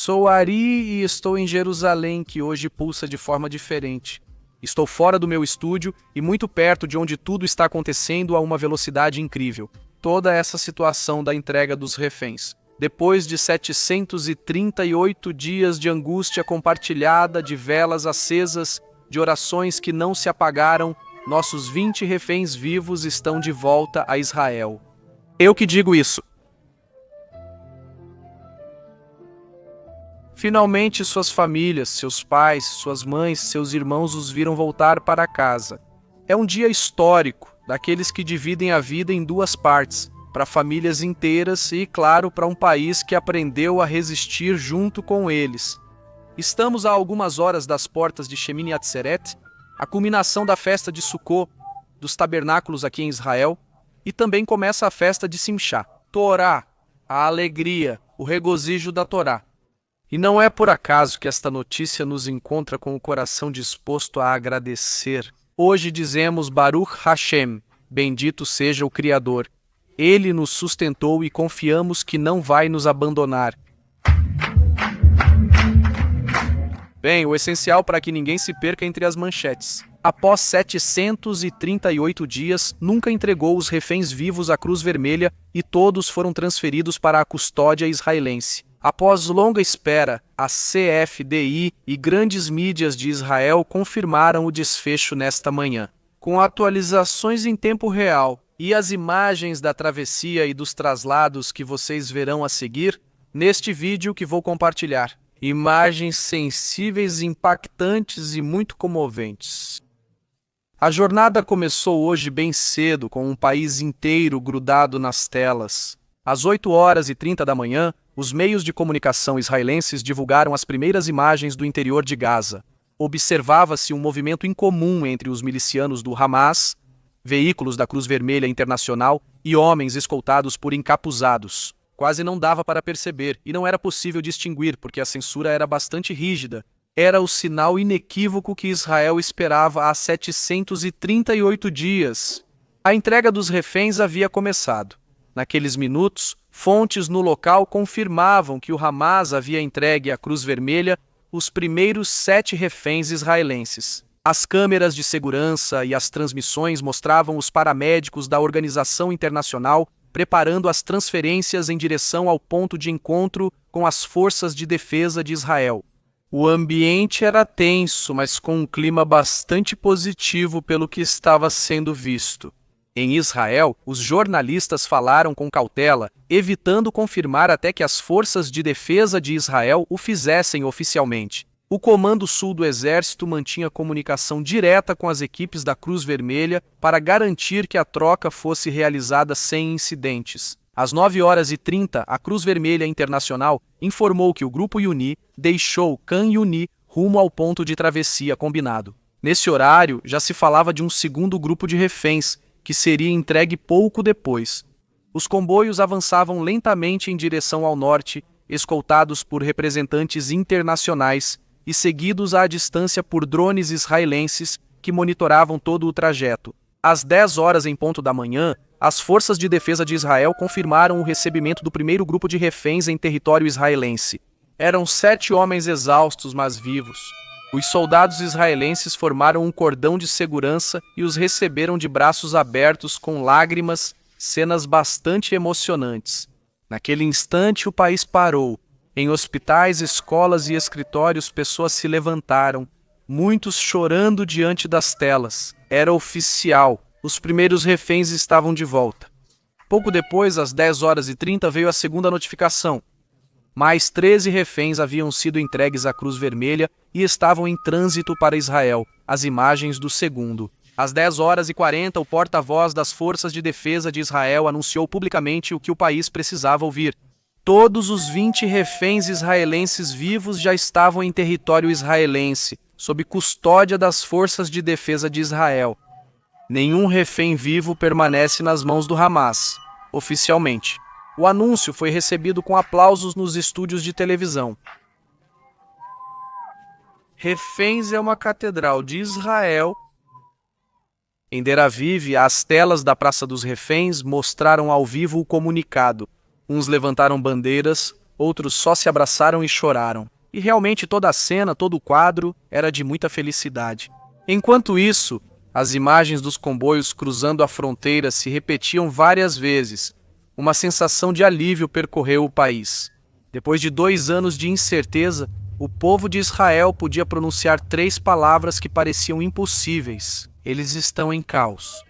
Sou Ari e estou em Jerusalém, que hoje pulsa de forma diferente. Estou fora do meu estúdio e muito perto de onde tudo está acontecendo a uma velocidade incrível. Toda essa situação da entrega dos reféns. Depois de 738 dias de angústia compartilhada, de velas acesas, de orações que não se apagaram, nossos 20 reféns vivos estão de volta a Israel. Eu que digo isso. Finalmente suas famílias, seus pais, suas mães, seus irmãos os viram voltar para casa. É um dia histórico, daqueles que dividem a vida em duas partes, para famílias inteiras e, claro, para um país que aprendeu a resistir junto com eles. Estamos a algumas horas das portas de Shemini Atzeret, a culminação da festa de Sukkot, dos tabernáculos aqui em Israel, e também começa a festa de Simchá, Torá, a alegria, o regozijo da Torá. E não é por acaso que esta notícia nos encontra com o coração disposto a agradecer. Hoje dizemos Baruch Hashem, bendito seja o Criador. Ele nos sustentou e confiamos que não vai nos abandonar. Bem, o essencial para que ninguém se perca entre as manchetes. Após 738 dias, nunca entregou os reféns vivos à Cruz Vermelha e todos foram transferidos para a custódia israelense. Após longa espera, a CFDI e grandes mídias de Israel confirmaram o desfecho nesta manhã. Com atualizações em tempo real e as imagens da travessia e dos traslados que vocês verão a seguir, neste vídeo que vou compartilhar. Imagens sensíveis, impactantes e muito comoventes. A jornada começou hoje bem cedo, com um país inteiro grudado nas telas. Às 8h30 da manhã, os meios de comunicação israelenses divulgaram as primeiras imagens do interior de Gaza. Observava-se um movimento incomum entre os milicianos do Hamas, veículos da Cruz Vermelha Internacional e homens escoltados por encapuzados. Quase não dava para perceber e não era possível distinguir porque a censura era bastante rígida. Era o sinal inequívoco que Israel esperava há 738 dias. A entrega dos reféns havia começado. Naqueles minutos, fontes no local confirmavam que o Hamas havia entregue à Cruz Vermelha os primeiros 7 reféns israelenses. As câmeras de segurança e as transmissões mostravam os paramédicos da organização internacional preparando as transferências em direção ao ponto de encontro com as forças de defesa de Israel. O ambiente era tenso, mas com um clima bastante positivo pelo que estava sendo visto. Em Israel, os jornalistas falaram com cautela, evitando confirmar até que as forças de defesa de Israel o fizessem oficialmente. O Comando Sul do Exército mantinha comunicação direta com as equipes da Cruz Vermelha para garantir que a troca fosse realizada sem incidentes. Às 9h30, a Cruz Vermelha Internacional informou que o Grupo Yuni deixou Khan Yuni rumo ao ponto de travessia combinado. Nesse horário, já se falava de um segundo grupo de reféns, que seria entregue pouco depois. Os comboios avançavam lentamente em direção ao norte, escoltados por representantes internacionais e seguidos à distância por drones israelenses que monitoravam todo o trajeto. Às 10h em ponto da manhã, as forças de defesa de Israel confirmaram o recebimento do primeiro grupo de reféns em território israelense. Eram 7 homens exaustos, mas vivos. Os soldados israelenses formaram um cordão de segurança e os receberam de braços abertos com lágrimas, cenas bastante emocionantes. Naquele instante o país parou. Em hospitais, escolas e escritórios pessoas se levantaram, muitos chorando diante das telas. Era oficial, os primeiros reféns estavam de volta. Pouco depois, às 10h30, veio a segunda notificação. Mais 13 reféns haviam sido entregues à Cruz Vermelha e estavam em trânsito para Israel, as imagens do segundo. Às 10h40, o porta-voz das Forças de Defesa de Israel anunciou publicamente o que o país precisava ouvir. Todos os 20 reféns israelenses vivos já estavam em território israelense, sob custódia das Forças de Defesa de Israel. Nenhum refém vivo permanece nas mãos do Hamas, oficialmente. O anúncio foi recebido com aplausos nos estúdios de televisão. Reféns é uma catedral de Israel. Em Tel Aviv, as telas da Praça dos Reféns mostraram ao vivo o comunicado. Uns levantaram bandeiras, outros só se abraçaram e choraram. E realmente toda a cena, todo o quadro, era de muita felicidade. Enquanto isso, as imagens dos comboios cruzando a fronteira se repetiam várias vezes. Uma sensação de alívio percorreu o país. Depois de 2 anos de incerteza, o povo de Israel podia pronunciar 3 palavras que pareciam impossíveis. Eles estão em caos.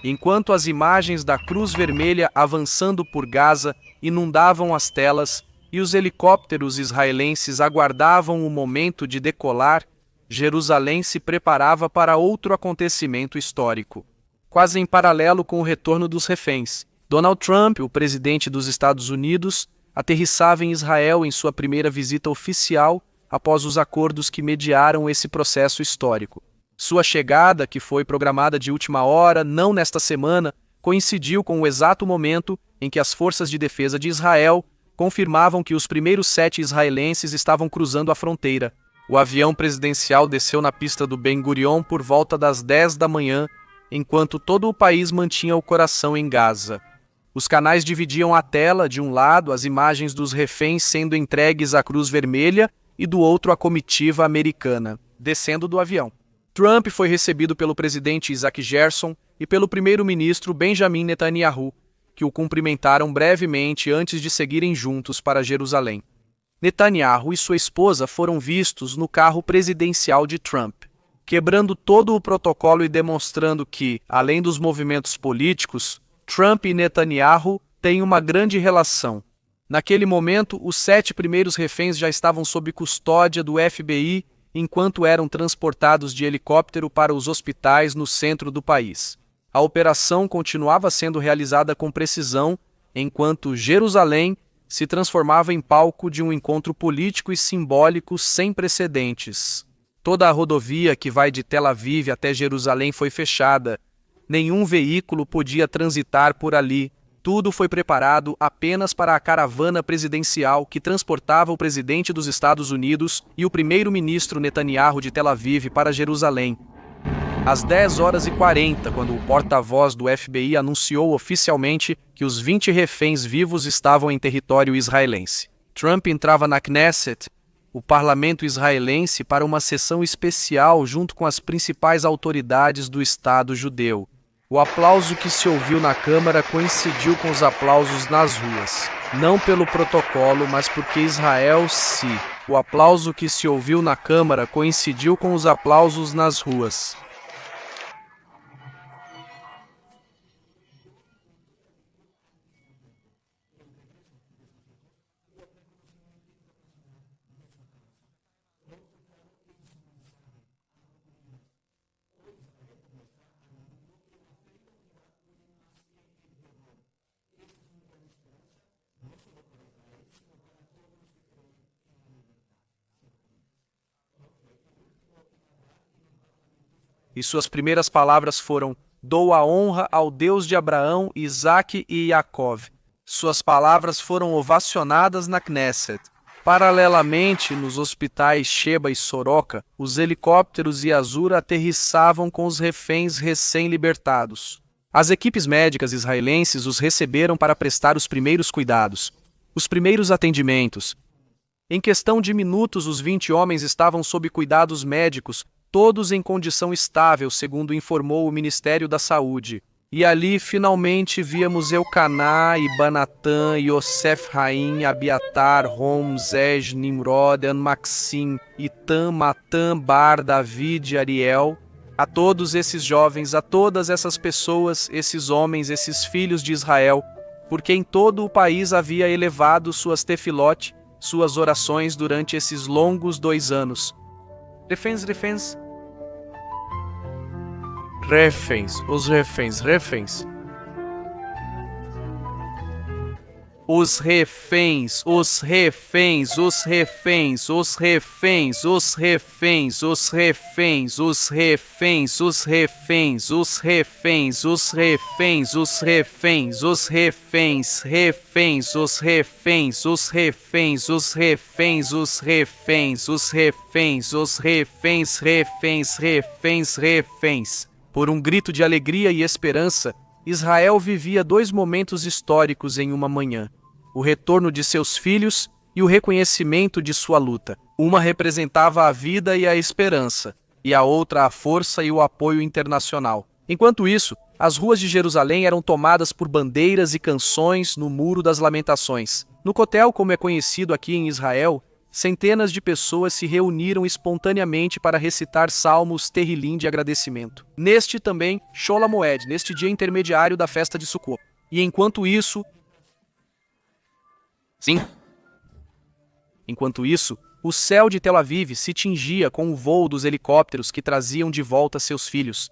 Enquanto as imagens da Cruz Vermelha avançando por Gaza inundavam as telas e os helicópteros israelenses aguardavam o momento de decolar, Jerusalém se preparava para outro acontecimento histórico. Quase em paralelo com o retorno dos reféns, Donald Trump, o presidente dos Estados Unidos, aterrissava em Israel em sua primeira visita oficial após os acordos que mediaram esse processo histórico. Sua chegada, que foi programada de última hora, não nesta semana, coincidiu com o exato momento em que as forças de defesa de Israel confirmavam que os primeiros 7 israelenses estavam cruzando a fronteira. O avião presidencial desceu na pista do Ben Gurion por volta das 10 da manhã, enquanto todo o país mantinha o coração em Gaza. Os canais dividiam a tela, de um lado as imagens dos reféns sendo entregues à Cruz Vermelha e do outro a comitiva americana, descendo do avião. Trump foi recebido pelo presidente Isaac Gerson e pelo primeiro-ministro Benjamin Netanyahu, que o cumprimentaram brevemente antes de seguirem juntos para Jerusalém. Netanyahu e sua esposa foram vistos no carro presidencial de Trump, quebrando todo o protocolo e demonstrando que, além dos movimentos políticos, Trump e Netanyahu têm uma grande relação. Naquele momento, os 7 primeiros reféns já estavam sob custódia do FBI, enquanto eram transportados de helicóptero para os hospitais no centro do país. A operação continuava sendo realizada com precisão, enquanto Jerusalém se transformava em palco de um encontro político e simbólico sem precedentes. Toda a rodovia que vai de Tel Aviv até Jerusalém foi fechada. Nenhum veículo podia transitar por ali. Tudo foi preparado apenas para a caravana presidencial que transportava o presidente dos Estados Unidos e o primeiro-ministro Netanyahu de Tel Aviv para Jerusalém. Às 10h40, quando o porta-voz do FBI anunciou oficialmente que os 20 reféns vivos estavam em território israelense. Trump entrava na Knesset, o parlamento israelense, para uma sessão especial junto com as principais autoridades do Estado judeu. O aplauso que se ouviu na Câmara coincidiu com os aplausos nas ruas. Não pelo protocolo, mas porque Israel se. O aplauso que se ouviu na Câmara coincidiu com os aplausos nas ruas. E suas primeiras palavras foram: "Dou a honra ao Deus de Abraão, Isaque e Jacove." Suas palavras foram ovacionadas na Knesset. Paralelamente, nos hospitais Sheba e Soroka, os helicópteros e Azur aterrissavam com os reféns recém-libertados. As equipes médicas israelenses os receberam para prestar os primeiros cuidados, os primeiros atendimentos. Em questão de minutos, os 20 homens estavam sob cuidados médicos, todos em condição estável, segundo informou o Ministério da Saúde. E ali, finalmente, víamos Elcaná, Ibanatã, Yosef Haim, Abiatar, Rom, Zej, Nimrod, Maxim, Itam, Matam, Bar, David, Ariel. A todos esses jovens, a todas essas pessoas, esses homens, esses filhos de Israel, porque em todo o país havia elevado suas tefilote, suas orações durante esses longos 2 anos. Reféns. Os reféns. Os reféns, os reféns, os reféns, os reféns, os reféns, os reféns, os reféns, os reféns, os reféns, os reféns, os reféns, os reféns, reféns, os reféns, os reféns, os reféns, os reféns, os reféns, os reféns, reféns, reféns, reféns. Por um grito de alegria e esperança, Israel vivia 2 momentos históricos em uma manhã. o retorno de seus filhos e o reconhecimento de sua luta. Uma representava a vida e a esperança, e a outra a força e o apoio internacional. Enquanto isso, as ruas de Jerusalém eram tomadas por bandeiras e canções no Muro das Lamentações. No Kotel, como é conhecido aqui em Israel, centenas de pessoas se reuniram espontaneamente para recitar salmos Terrilim de agradecimento. Neste também, Shol HaMoed, neste dia intermediário da festa de Sukkot. E enquanto isso, o céu de Tel Aviv se tingia com o voo dos helicópteros que traziam de volta seus filhos.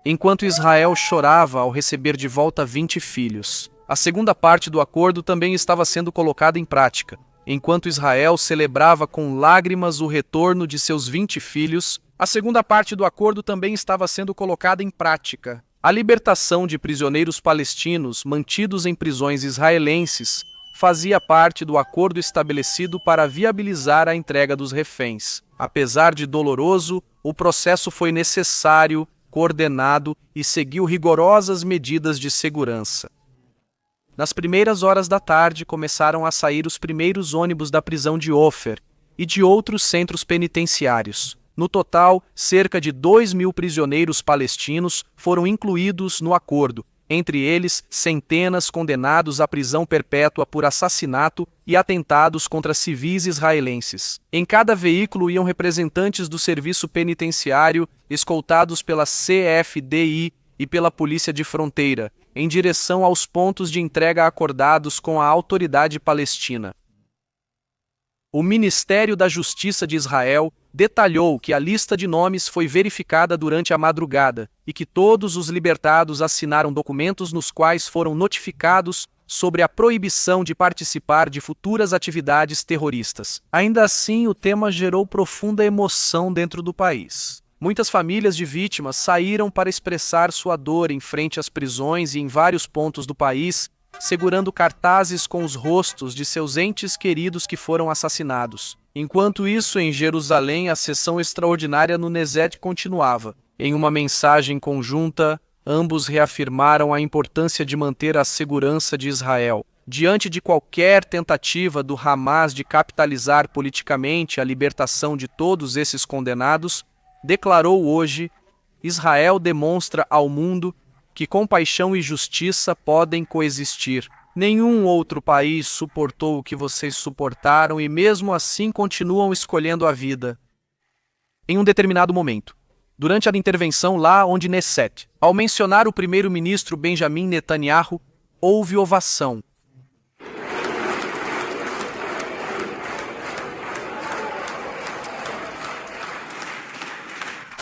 Enquanto Israel chorava ao receber de volta 20 filhos. A segunda parte do acordo também estava sendo colocada em prática. Enquanto Israel celebrava com lágrimas o retorno de seus 20 filhos, a segunda parte do acordo também estava sendo colocada em prática. A libertação de prisioneiros palestinos mantidos em prisões israelenses fazia parte do acordo estabelecido para viabilizar a entrega dos reféns. Apesar de doloroso, o processo foi necessário, coordenado e seguiu rigorosas medidas de segurança. Nas primeiras horas da tarde começaram a sair os primeiros ônibus da prisão de Ofer e de outros centros penitenciários. No total, cerca de 2.000 prisioneiros palestinos foram incluídos no acordo, entre eles centenas condenados à prisão perpétua por assassinato e atentados contra civis israelenses. Em cada veículo iam representantes do serviço penitenciário, escoltados pela CFDI e pela Polícia de Fronteira, em direção aos pontos de entrega acordados com a autoridade palestina. O Ministério da Justiça de Israel detalhou que a lista de nomes foi verificada durante a madrugada e que todos os libertados assinaram documentos nos quais foram notificados sobre a proibição de participar de futuras atividades terroristas. Ainda assim, o tema gerou profunda emoção dentro do país. Muitas famílias de vítimas saíram para expressar sua dor em frente às prisões e em vários pontos do país, segurando cartazes com os rostos de seus entes queridos que foram assassinados. Enquanto isso, em Jerusalém, a sessão extraordinária no Knesset continuava. Em uma mensagem conjunta, ambos reafirmaram a importância de manter a segurança de Israel. Diante de qualquer tentativa do Hamas de capitalizar politicamente a libertação de todos esses condenados, declarou hoje: Israel demonstra ao mundo que compaixão e justiça podem coexistir. Nenhum outro país suportou o que vocês suportaram e mesmo assim continuam escolhendo a vida. Em um determinado momento, durante a intervenção lá onde Knesset, ao mencionar o primeiro-ministro Benjamin Netanyahu, houve ovação.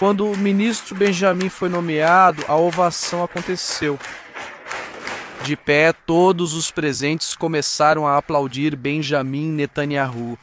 Quando o ministro Benjamin foi nomeado, a ovação aconteceu. De pé, todos os presentes começaram a aplaudir Benjamin Netanyahu.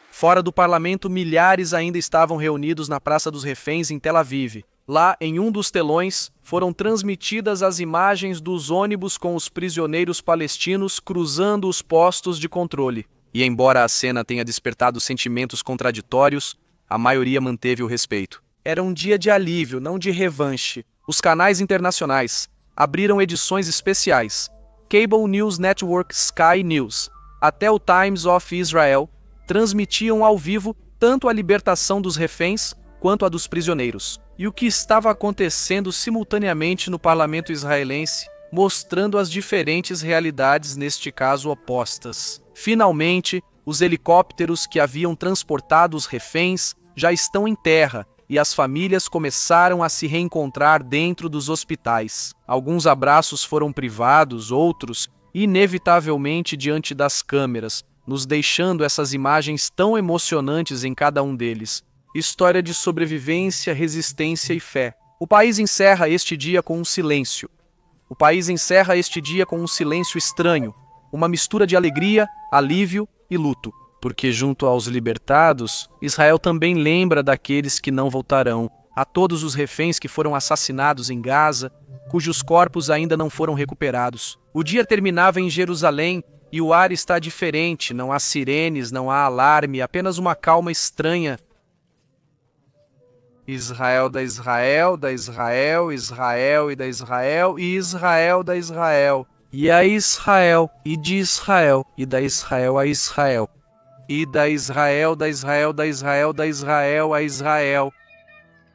Fora do parlamento, milhares ainda estavam reunidos na Praça dos Reféns em Tel Aviv. Lá, em um dos telões, foram transmitidas as imagens dos ônibus com os prisioneiros palestinos cruzando os postos de controle. E embora a cena tenha despertado sentimentos contraditórios, a maioria manteve o respeito. Era um dia de alívio, não de revanche. Os canais internacionais abriram edições especiais. Cable News Network, Sky News, até o Times of Israel, transmitiam ao vivo tanto a libertação dos reféns quanto a dos prisioneiros. E o que estava acontecendo simultaneamente no parlamento israelense, mostrando as diferentes realidades, neste caso opostas. Finalmente, os helicópteros que haviam transportado os reféns já estão em terra, e as famílias começaram a se reencontrar dentro dos hospitais. Alguns abraços foram privados, outros, inevitavelmente, diante das câmeras, nos deixando essas imagens tão emocionantes em cada um deles. História de sobrevivência, resistência e fé. O país encerra este dia com um silêncio. O país encerra este dia com um silêncio estranho, uma mistura de alegria, alívio e luto. Porque junto aos libertados, Israel também lembra daqueles que não voltarão, a todos os reféns que foram assassinados em Gaza, cujos corpos ainda não foram recuperados. O dia terminava em Jerusalém e o ar está diferente, não há sirenes, não há alarme, apenas uma calma estranha. Israel da Israel, da Israel, Israel e da Israel e Israel da Israel. e a Israel, e de Israel, e da Israel a Israel, e da Israel, da Israel, da Israel, da Israel a Israel.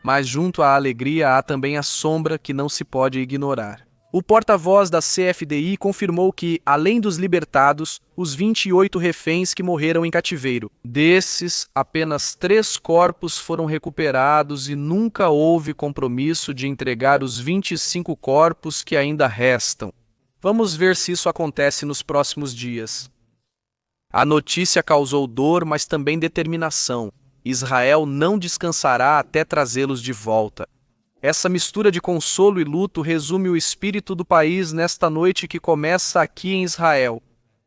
Mas junto à alegria há também a sombra que não se pode ignorar. O porta-voz da CFDI confirmou que, além dos libertados, os 28 reféns que morreram em cativeiro. Desses, apenas 3 corpos foram recuperados e nunca houve compromisso de entregar os 25 corpos que ainda restam. Vamos ver se isso acontece nos próximos dias. A notícia causou dor, mas também determinação. Israel não descansará até trazê-los de volta. Essa mistura de consolo e luto resume o espírito do país nesta noite que começa aqui em Israel.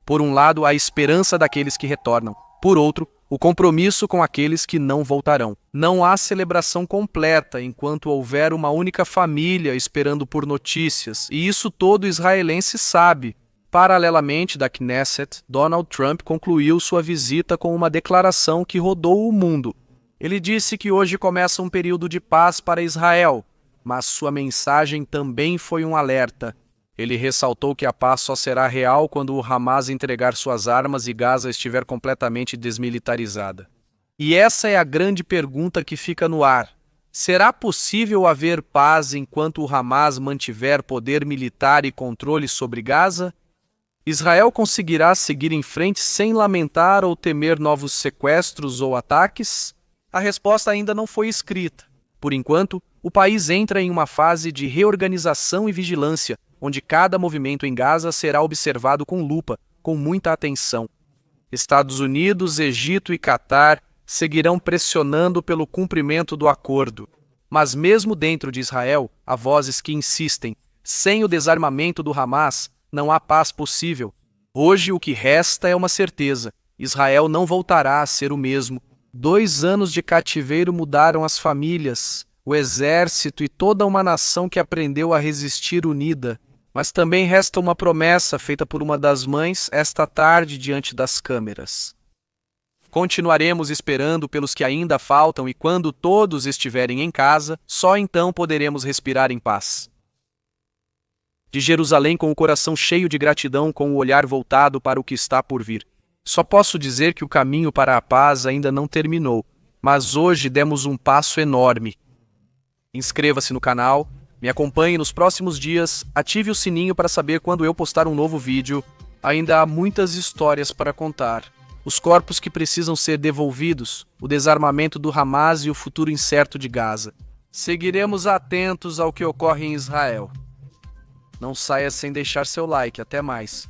Por um lado, a esperança daqueles que retornam. Por outro, o compromisso com aqueles que não voltarão. Não há celebração completa enquanto houver uma única família esperando por notícias, e isso todo israelense sabe. Paralelamente da Knesset, Donald Trump concluiu sua visita com uma declaração que rodou o mundo. Ele disse que hoje começa um período de paz para Israel, mas sua mensagem também foi um alerta. Ele ressaltou que a paz só será real quando o Hamas entregar suas armas e Gaza estiver completamente desmilitarizada. E essa é a grande pergunta que fica no ar. Será possível haver paz enquanto o Hamas mantiver poder militar e controle sobre Gaza? Israel conseguirá seguir em frente sem lamentar ou temer novos sequestros ou ataques? A resposta ainda não foi escrita. Por enquanto, o país entra em uma fase de reorganização e vigilância, onde cada movimento em Gaza será observado com lupa, com muita atenção. Estados Unidos, Egito e Catar seguirão pressionando pelo cumprimento do acordo. Mas mesmo dentro de Israel, há vozes que insistem: sem o desarmamento do Hamas, não há paz possível. Hoje o que resta é uma certeza: Israel não voltará a ser o mesmo. 2 anos de cativeiro mudaram as famílias, o exército e toda uma nação que aprendeu a resistir unida. Mas também resta uma promessa feita por uma das mães esta tarde diante das câmeras. Continuaremos esperando pelos que ainda faltam e quando todos estiverem em casa, só então poderemos respirar em paz. De Jerusalém, com o coração cheio de gratidão, com o olhar voltado para o que está por vir. Só posso dizer que o caminho para a paz ainda não terminou, mas hoje demos um passo enorme. Inscreva-se no canal, me acompanhe nos próximos dias, ative o sininho para saber quando eu postar um novo vídeo. Ainda há muitas histórias para contar. Os corpos que precisam ser devolvidos, o desarmamento do Hamas e o futuro incerto de Gaza. Seguiremos atentos ao que ocorre em Israel. Não saia sem deixar seu like. Até mais.